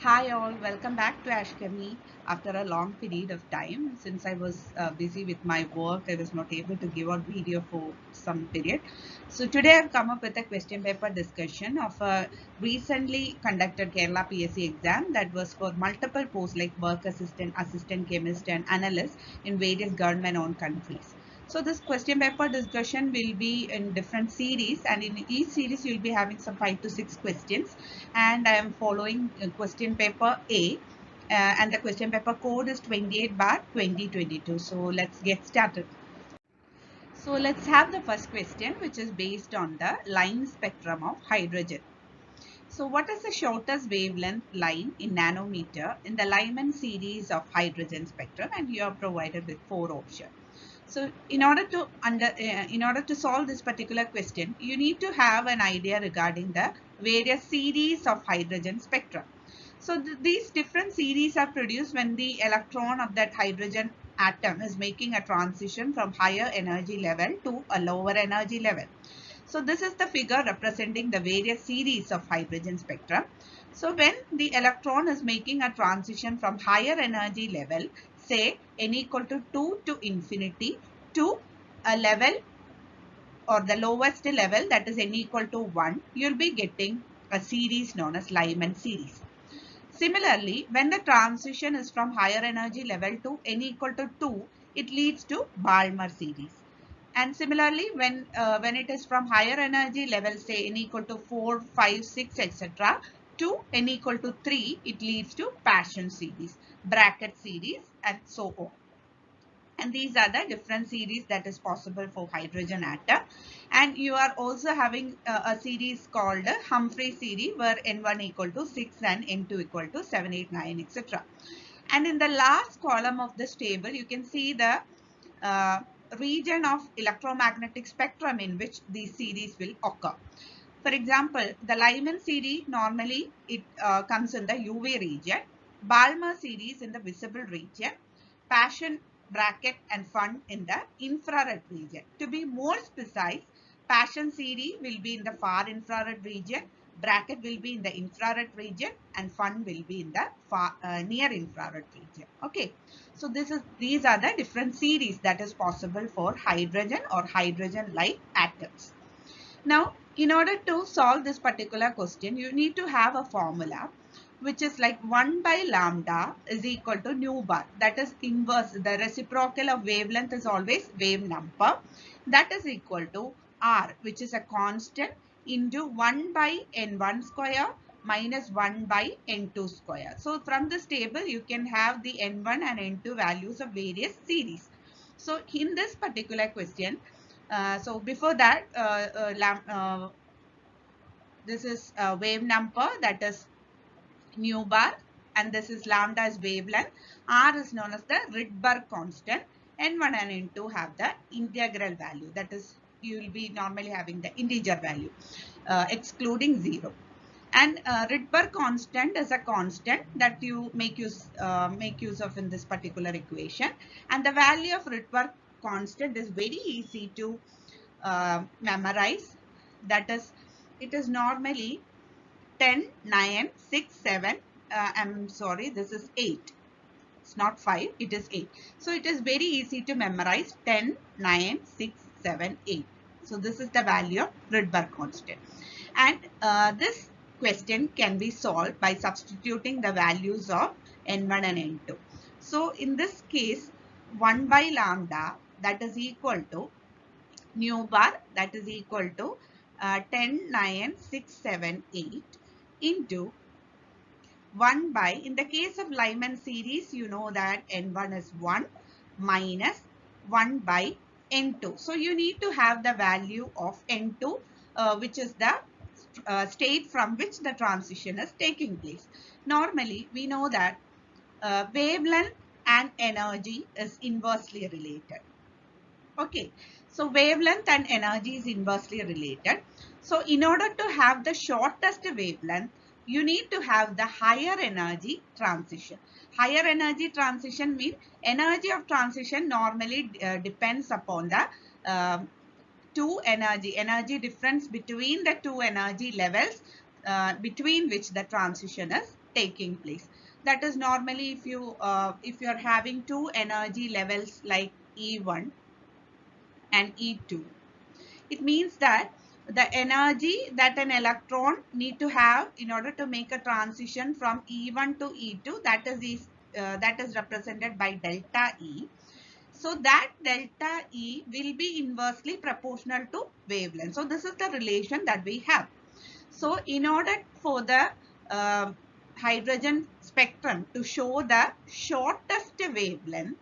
Hi all, welcome back to Ashkami. After a long period of time, since I was busy with my work, I was not able to give out video for some period. So today I've come up with a question paper discussion of a recently conducted Kerala PSC exam that was for multiple posts like work assistant, assistant chemist and analyst in various government-owned countries. So this question paper discussion will be in different series, and in each series you'll be having some 5 to 6 questions, and I am following question paper A, and the question paper code is 28 bar 2022. So let's get started. So let's have the first question, which is based on the line spectrum of hydrogen. So what is the shortest wavelength line in nanometer in the Lyman series of hydrogen spectrum? And you are provided with 4 options. So in order to solve this particular question, you need to have an idea regarding the various series of hydrogen spectrum. So these different series are produced when the electron of that hydrogen atom is making a transition from higher energy level to a lower energy level. So this is the figure representing the various series of hydrogen spectrum. So when the electron is making a transition from higher energy level, say n equal to 2 to infinity, to a level or the lowest level, that is n equal to 1, you'll be getting a series known as Lyman series. Similarly, when the transition is from higher energy level to n equal to 2, it leads to Balmer series. And similarly, when it is from higher energy level, say n equal to 4, 5, 6, etc., to n equal to 3, it leads to Paschen series, bracket series, and so on. And these are the different series that is possible for hydrogen atom. And you are also having a series called Humphrey series, where n1 equal to 6 and n2 equal to 7, 8, 9, etc. And in the last column of this table, you can see the region of electromagnetic spectrum in which these series will occur. For example, the Lyman series, normally it comes in the UV region, Balmer series in the visible region, Paschen, bracket, and Fun in the infrared region. To be more precise, Paschen series will be in the far infrared region, bracket will be in the infrared region, and Fun will be in the near infrared region. Okay, so these are the different series that is possible for hydrogen or hydrogen-like atoms. Now, in order to solve this particular question, you need to have a formula which is like 1 by lambda is equal to nu bar. That is inverse. The reciprocal of wavelength is always wave number. That is equal to R, which is a constant, into 1 by n1 square minus 1 by n2 square. So from this table, you can have the n1 and n2 values of various series. So in this particular question, so before that, this is wave number, that is nu bar, and this is lambda is wavelength. R is known as the Rydberg constant. N1 and N2 have the integral value, that is you will be normally having the integer value excluding 0. And Rydberg constant is a constant that you make use of in this particular equation, and the value of Rydberg constant is very easy to memorize. That is, it is normally 10, 9, 6, 7. I'm sorry, this is 8. It's not 5, it is 8. So it is very easy to memorize 10, 9, 6, 7, 8. So this is the value of Rydberg constant. And this question can be solved by substituting the values of n1 and n2. So in this case, 1 by lambda, that is equal to nu bar, that is equal to 10, 9, 6, 7, 8 into 1 by, in the case of Lyman series, you know that n1 is 1 minus 1 by n2. So you need to have the value of n2, which is the state from which the transition is taking place. Normally, we know that wavelength and energy is inversely related. Okay, so wavelength and energy is inversely related. So in order to have the shortest wavelength, you need to have the higher energy transition. Higher energy transition means energy of transition normally depends upon the energy difference between the two energy levels between which the transition is taking place. That is normally if you're having two energy levels like E1 and E2, it means that the energy that an electron need to have in order to make a transition from E1 to E2, that is represented by delta E. So that delta E will be inversely proportional to wavelength. So this is the relation that we have. So in order for the hydrogen spectrum to show the shortest wavelength,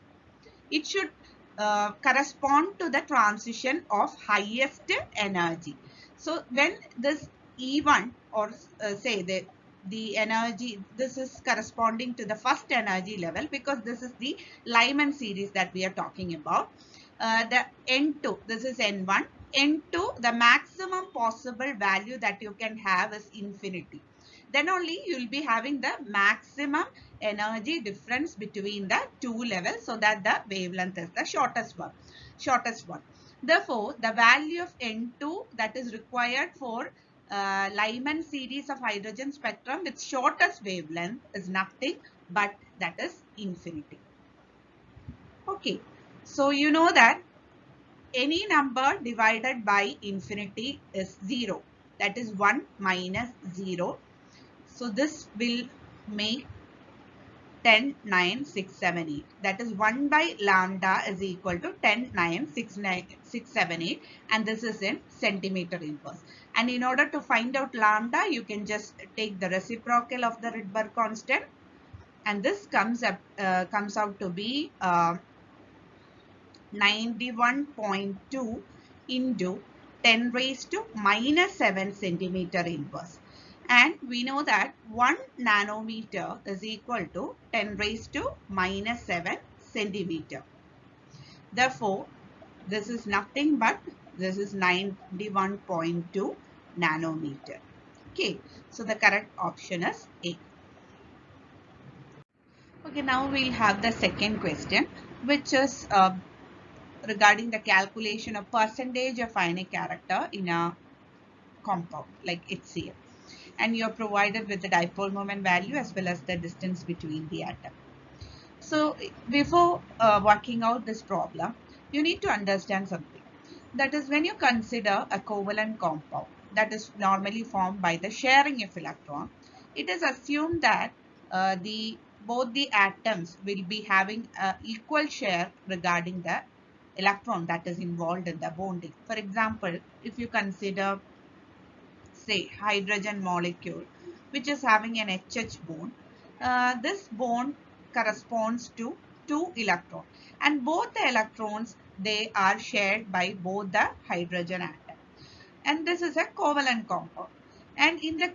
it should correspond to the transition of highest energy. So when this E1 or say the energy, this is corresponding to the first energy level because this is the Lyman series that we are talking about. The N2, this is N1. N2, the maximum possible value that you can have is infinity. Then only you will be having the maximum energy difference between the two levels, so that the wavelength is the shortest one. Therefore, the value of N2 that is required for Lyman series of hydrogen spectrum with shortest wavelength is nothing but that is infinity. Okay, so you know that any number divided by infinity is 0. That is 1 minus 0. So this will make 10, 9, 6, 7, 8. That is 1 by lambda is equal to 10, 9, 6, 7, 8. And this is in centimeter inverse. And in order to find out lambda, you can just take the reciprocal of the Rydberg constant. And this comes out to be 91.2 into 10 raised to minus 7 centimeter inverse. And we know that 1 nanometer is equal to 10 raised to minus 7 centimeter. Therefore, this is nothing but this is 91.2 nanometer. Okay, so the correct option is A. Okay, now we'll have the second question, which is regarding the calculation of percentage of ionic character in a compound like HCl. And you're provided with the dipole moment value as well as the distance between the atom. So before working out this problem, you need to understand something. That is, when you consider a covalent compound that is normally formed by the sharing of electron, it is assumed that both the atoms will be having an equal share regarding the electron that is involved in the bonding. For example, if you consider say hydrogen molecule which is having an HH bond, this bond corresponds to 2 electrons, and both the electrons, they are shared by both the hydrogen atom, and this is a covalent compound. And in the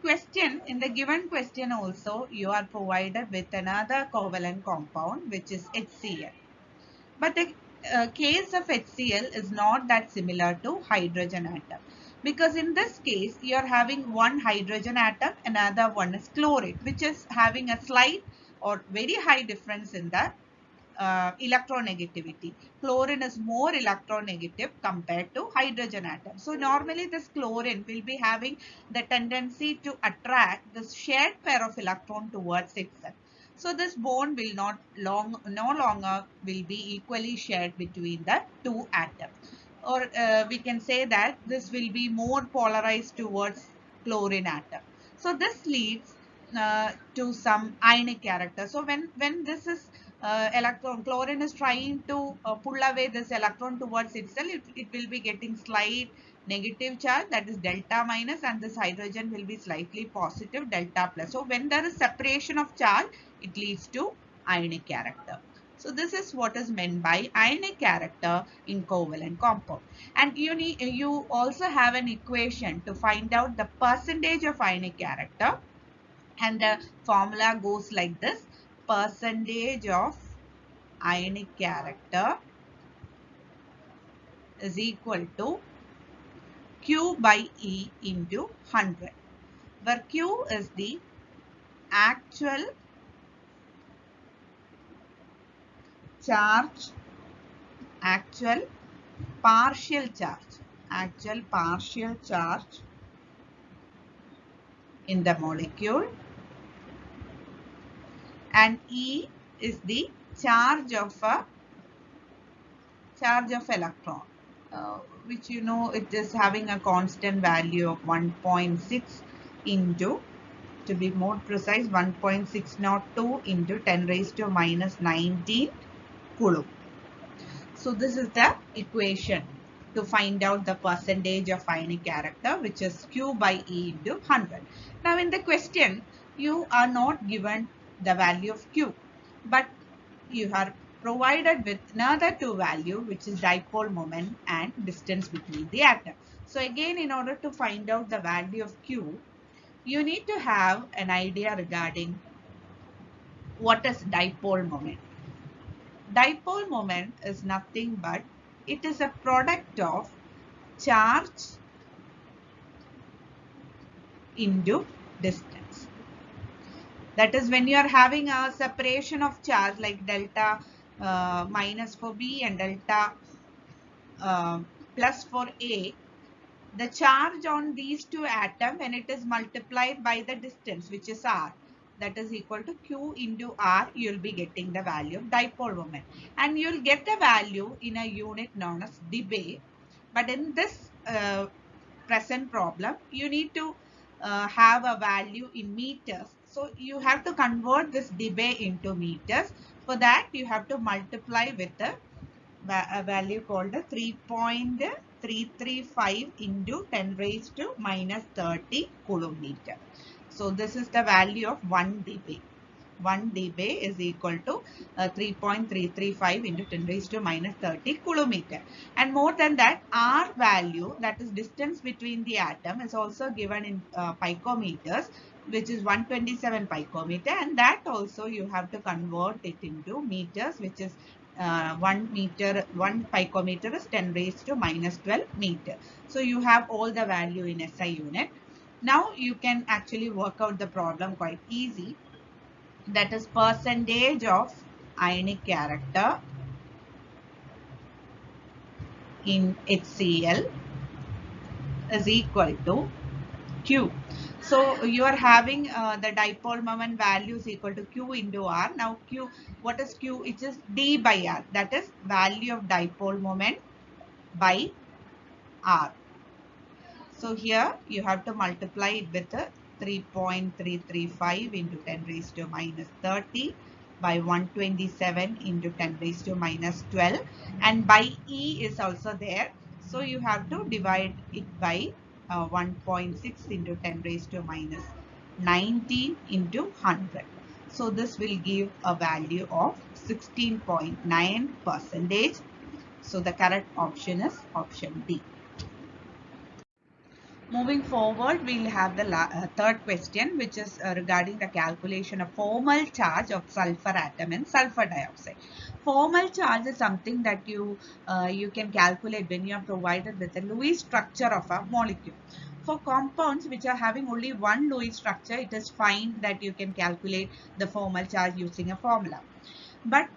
given question also, you are provided with another covalent compound which is HCl. But the case of HCl is not that similar to hydrogen atom, because in this case you are having one hydrogen atom, another one is chlorine, which is having a slight or very high difference in the electronegativity. Chlorine is more electronegative compared to hydrogen atom. So normally this chlorine will be having the tendency to attract this shared pair of electron towards itself. So this bond will no longer will be equally shared between the two atoms. Or we can say that this will be more polarized towards chlorine atom. So this leads to some ionic character. So when this is chlorine is trying to pull away this electron towards itself, it will be getting slight negative charge, that is delta minus, and this hydrogen will be slightly positive, delta plus. So when there is separation of charge, it leads to ionic character. So this is what is meant by ionic character in covalent compound. And you also have an equation to find out the percentage of ionic character, and the formula goes like this: percentage of ionic character is equal to Q by E into 100, where Q is the actual charge, actual partial charge in the molecule, and E is the charge of electron, which you know it is having a constant value of 1.6 into, to be more precise, 1.602 into 10 raised to minus 19 coulomb. So this is the equation to find out the percentage of ionic character, which is Q by E into 100. Now in the question, you are not given the value of Q, but you are provided with another two value, which is dipole moment and distance between the atom. So again, in order to find out the value of Q, you need to have an idea regarding what is dipole moment. Dipole moment is nothing but it is a product of charge into distance. That is, when you are having a separation of charge like delta minus for B and delta plus for A, the charge on these two atoms, when it is multiplied by the distance, which is R, that is equal to Q into R, you will be getting the value of dipole moment. And you will get the value in a unit known as dBA. But in this present problem, you need to have a value in meters. So you have to convert this dBA into meters. For that, you have to multiply with a value called 3.335 into 10 raised to minus 30 coulomb meter. So this is the value of 1 dBA. 1 dBA is equal to 3.335 into 10 raised to minus 30 coulomb meter. And more than that, R value, that is distance between the atom, is also given in picometers, which is 127 picometer, and that also you have to convert it into meters, which is 1 picometer is 10 raised to minus 12 meter. So you have all the value in SI unit. Now you can actually work out the problem quite easy. That is, percentage of ionic character in HCl is equal to Q. So you are having the dipole moment value is equal to Q into R. Now Q, what is Q? It is D by R. That is value of dipole moment by R. So here you have to multiply it with 3.335 into 10 raised to minus 30 by 127 into 10 raised to minus 12, and by E is also there. So you have to divide it by 1.6 into 10 raised to minus 19 into 100. So this will give a value of 16.9%. So the correct option is option D. Moving forward, we'll have the third question, which is regarding the calculation of formal charge of sulfur atom in sulfur dioxide. Formal charge is something that you can calculate when you are provided with the Lewis structure of a molecule. For compounds which are having only one Lewis structure, it is fine that you can calculate the formal charge using a formula. But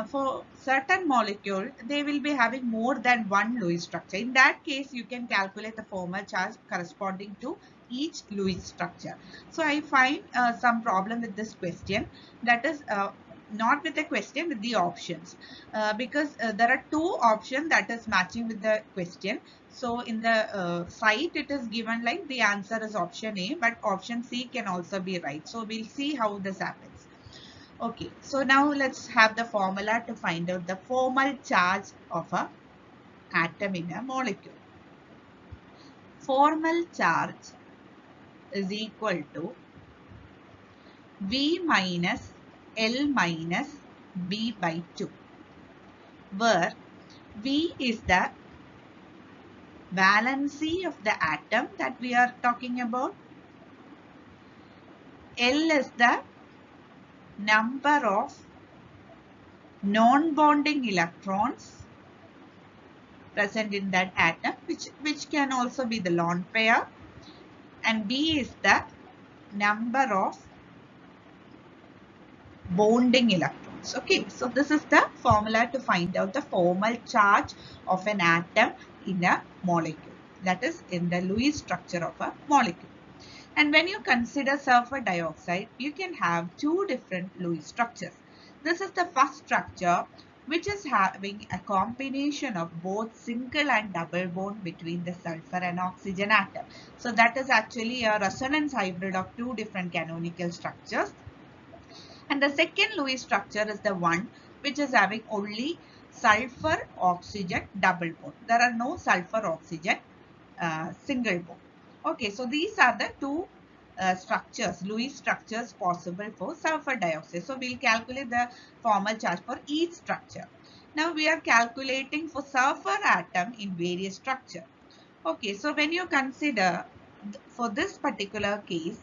for certain molecule, they will be having more than one Lewis structure. In that case, you can calculate the formal charge corresponding to each Lewis structure. So I find some problem with this question. That is not with the question, with the options, because there are two options that is matching with the question. So in the site, it is given like the answer is option A, but option C can also be right. So we'll see how this happens. Okay, so now let's have the formula to find out the formal charge of a atom in a molecule. Formal charge is equal to V minus L minus B by 2, where V is the valency of the atom that we are talking about. L is the number of non-bonding electrons present in that atom, which can also be the lone pair, and B is the number of bonding electrons. Okay, so this is the formula to find out the formal charge of an atom in a molecule, that is in the Lewis structure of a molecule. And when you consider sulfur dioxide, you can have two different Lewis structures. This is the first structure, which is having a combination of both single and double bond between the sulfur and oxygen atom. So that is actually a resonance hybrid of two different canonical structures. And the second Lewis structure is the one which is having only sulfur oxygen double bond. There are no sulfur oxygen single bond. Okay, so these are the two structures, Lewis structures possible for sulfur dioxide. So we'll calculate the formal charge for each structure. Now we are calculating for sulfur atom in various structure. Okay, so when you consider for this particular case,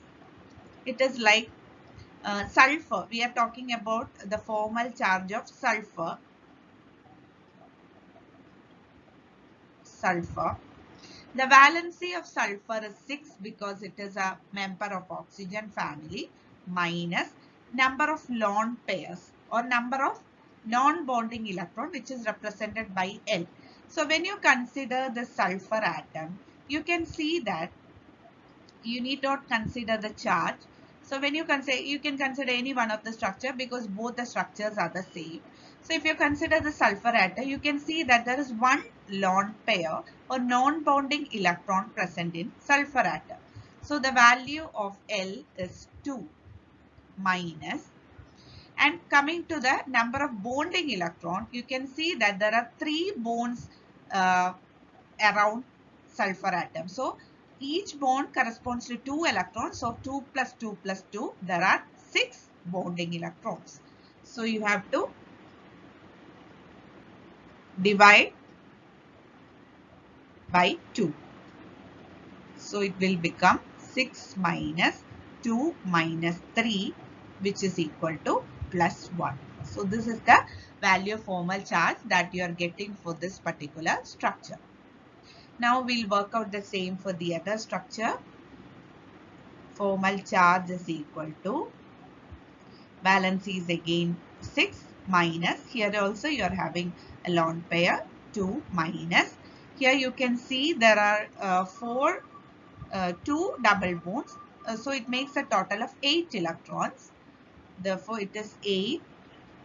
it is like sulfur. We are talking about the formal charge of sulfur. The valency of sulfur is 6 because it is a member of oxygen family, minus number of lone pairs or number of non-bonding electron, which is represented by L. So when you consider the sulfur atom, you can see that you need not consider the charge. So when you can consider any one of the structure because both the structures are the same. So if you consider the sulfur atom, you can see that there is one lone pair or non-bonding electron present in sulfur atom. So the value of L is 2 minus, and coming to the number of bonding electron, you can see that there are 3 bonds around sulfur atom. So each bond corresponds to 2 electrons. So 2 plus 2 plus 2, there are 6 bonding electrons. So you have to divide by 2. So it will become 6 minus 2 minus 3, which is equal to plus 1. So this is the value of formal charge that you are getting for this particular structure. Now we'll work out the same for the other structure. Formal charge is equal to, valency is again 6 minus, here also you are having a lone pair, 2 minus. Here you can see there are 2 double bonds. So it makes a total of 8 electrons. Therefore it is 8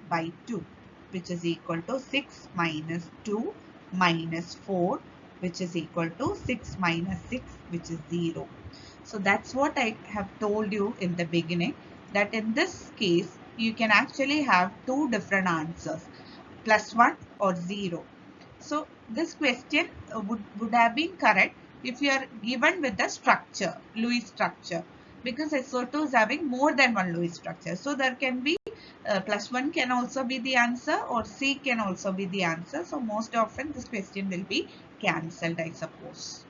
by 2, which is equal to 6 minus 2 minus 4, which is equal to 6 minus 6, which is 0. So that's what I have told you in the beginning, that in this case you can actually have two different answers, plus 1 or 0. So this question would have been correct if you are given with the structure, Lewis structure, because SO2 is having more than one Lewis structure. So there can be plus 1 can also be the answer, or C can also be the answer. So most often this question will be cancelled, I suppose.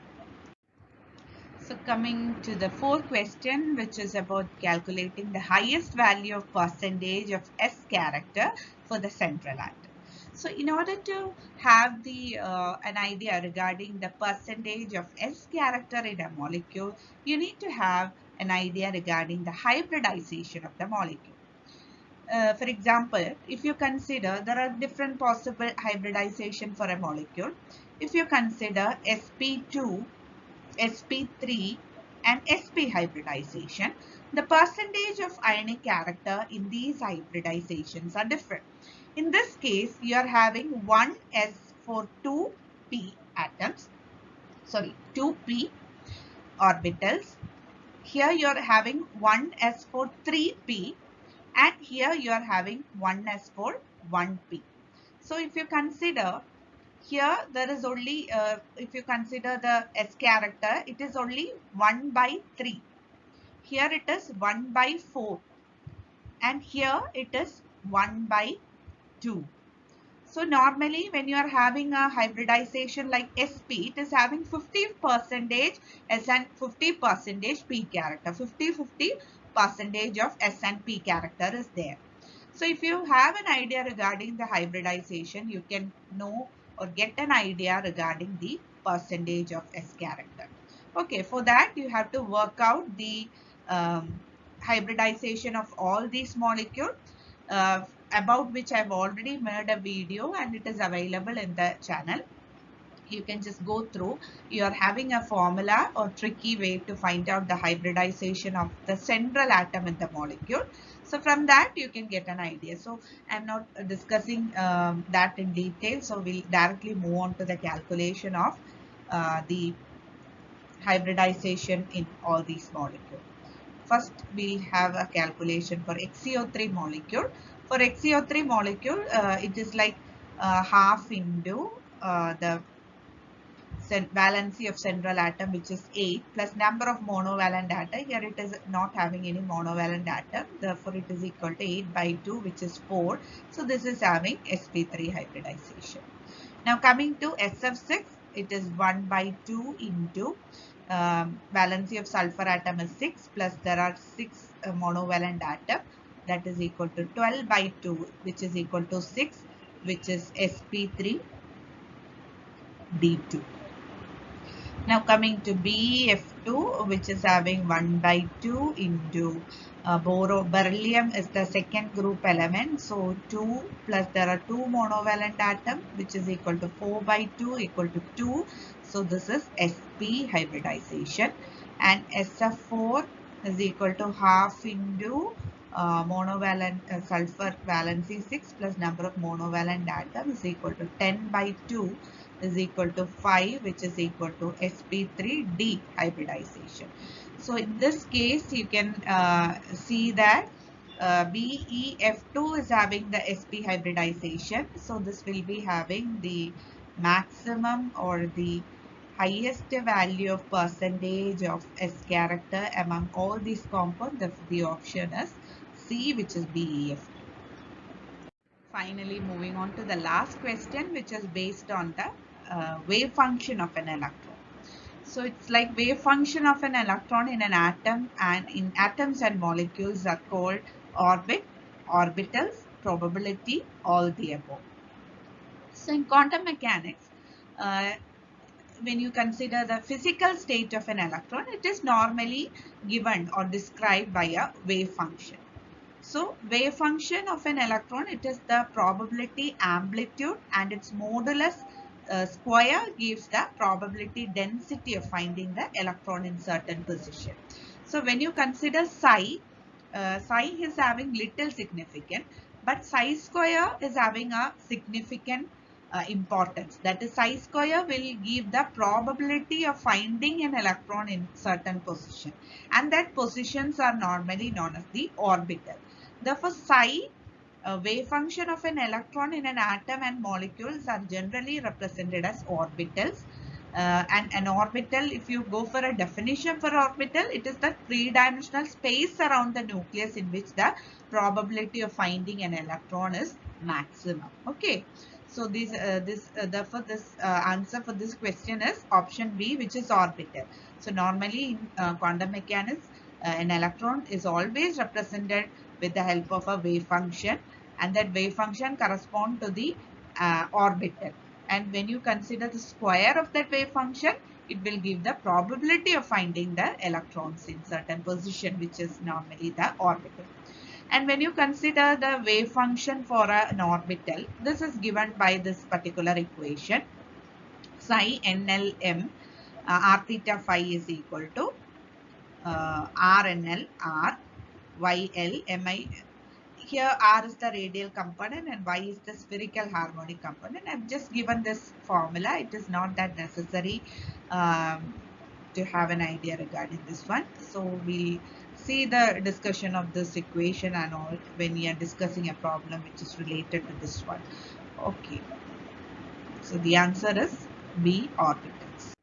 So coming to the fourth question, which is about calculating the highest value of percentage of S character for the central atom. So in order to have an idea regarding the percentage of S character in a molecule, you need to have an idea regarding the hybridization of the molecule. For example, if you consider there are different possible hybridization for a molecule. If you consider sp2, sp3 and sp hybridization, the percentage of ionic character in these hybridizations are different. In this case, you are having 1s for 2p atoms, 2p orbitals. Here you are having 1s for 3p, and here you are having 1s for 1p. So if you consider here, there is only, if you consider the S character, it is only 1 by 3. Here it is 1 by 4. And here it is 1 by 2. So normally when you are having a hybridization like SP, it is having 50% S and 50% P character. 50-50% of S and P character is there. So if you have an idea regarding the hybridization, you can know or get an idea regarding the percentage of S character. Okay, for that you have to work out the hybridization of all these molecules, about which I have already made a video and it is available in the channel. you can just go through. You are having a formula or tricky way to find out the hybridization of the central atom in the molecule. So from that you can get an idea. So I'm not discussing that in detail. So we'll directly move on to the calculation of the hybridization in all these molecules. First, we'll have a calculation for XCO3 molecule. For XCO3 molecule, it is like half into the valency of central atom, which is 8, plus number of monovalent atom. Here it is not having any monovalent atom, therefore it is equal to 8 by 2, which is 4. So this is having sp3 hybridization. Now coming to SF6, it is 1 by 2 into valency of sulfur atom is 6, plus there are 6 monovalent atom, that is equal to 12 by 2, which is equal to 6, which is sp3 D2. Now coming to BF2, which is having 1 by 2 into beryllium is the second group element. So 2 plus there are 2 monovalent atom, which is equal to 4 by 2 equal to 2. So this is sp hybridization. And SF4 is equal to half into monovalent sulfur valency 6 plus number of monovalent atom is equal to 10 by 2 is equal to 5, which is equal to sp3d hybridization. So in this case you can see that BEF2 is having the sp hybridization. So this will be having the maximum or the highest value of percentage of S character among all these compounds. The option is C, which is BEF2. Finally, moving on to the last question, which is based on the wave function of an electron. So it's like wave function of an electron in an atom, and in atoms and molecules are called orbit, orbitals, probability, all the above. So in quantum mechanics, when you consider the physical state of an electron, it is normally given or described by a wave function. So wave function of an electron, it is the probability amplitude, and its modulus square gives the probability density of finding the electron in certain position. So when you consider psi, psi is having little significance, but psi square is having a significant importance. That is, psi square will give the probability of finding an electron in certain position, and that positions are normally known as the orbital. Therefore, psi, wave function of an electron in an atom and molecules, are generally represented as orbitals. And an orbital, if you go for a definition for orbital, it is the three-dimensional space around the nucleus in which the probability of finding an electron is maximum. Okay. So therefore this answer for this question is option B, which is orbital. So normally in quantum mechanics, an electron is always represented with the help of a wave function, and that wave function corresponds to the orbital. And when you consider the square of that wave function, it will give the probability of finding the electrons in certain position, which is normally the orbital. And when you consider the wave function for an orbital, this is given by this particular equation. Psi NLM r theta phi is equal to RNL R YL MI. Here R is the radial component and Y is the spherical harmonic component. I've just given this formula. It is not that necessary to have an idea regarding this one. So we'll see the discussion of this equation and all when we are discussing a problem which is related to this one. Okay. So the answer is B, orbitals.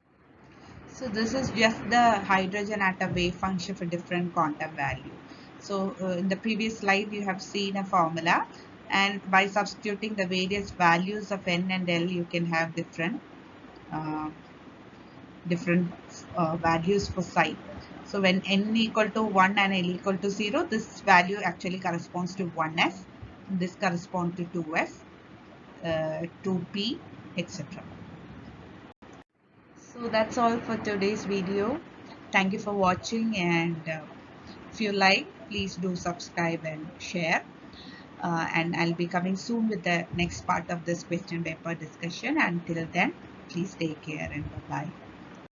So this is just the hydrogen atom wave function for different quantum value. So in the previous slide you have seen a formula, and by substituting the various values of N and L, you can have different values for psi. So when N equal to 1 and L equal to 0, this value actually corresponds to 1s, this corresponds to 2s, 2p, etc. So that's all for today's video. Thank you for watching, and if you like, please do subscribe and share. And I'll be coming soon with the next part of this question paper discussion. Until then, Please take care and bye-bye.